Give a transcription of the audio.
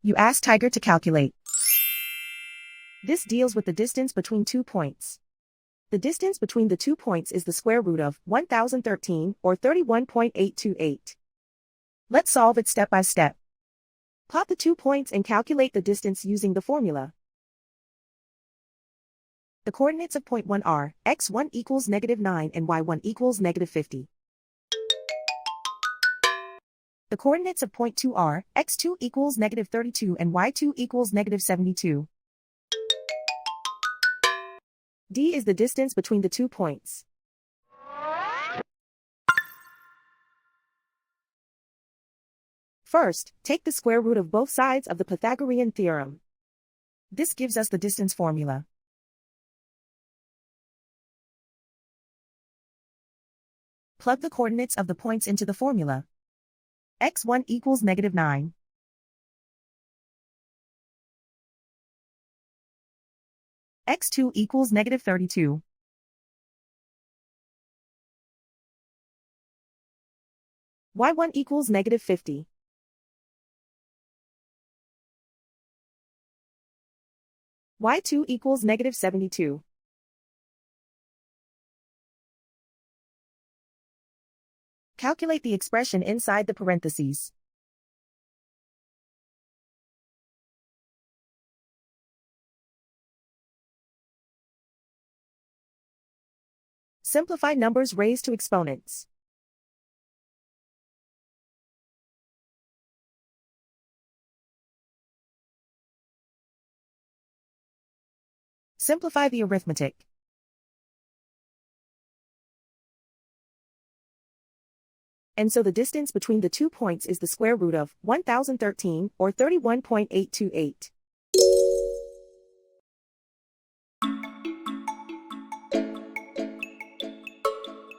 You ask Tiger to calculate. This deals with the distance between 2 points. The distance between the 2 points is the square root of 1013, or 31.828. Let's solve it step by step. Plot the 2 points and calculate the distance using the formula. The coordinates of point 1 are x1 equals -9 and y1 equals -50. The coordinates of point 2 are x2 equals -32 and y2 equals -72. D is the distance between the 2 points. First, take the square root of both sides of the Pythagorean theorem. This gives us the distance formula. Plug the coordinates of the points into the formula. x1 equals -9. x2 equals -32. y1 equals -50. y2 equals -72. Calculate the expression inside the parentheses. Simplify numbers raised to exponents. Simplify the arithmetic. And so the distance between the 2 points is the square root of 1013, or 31.828.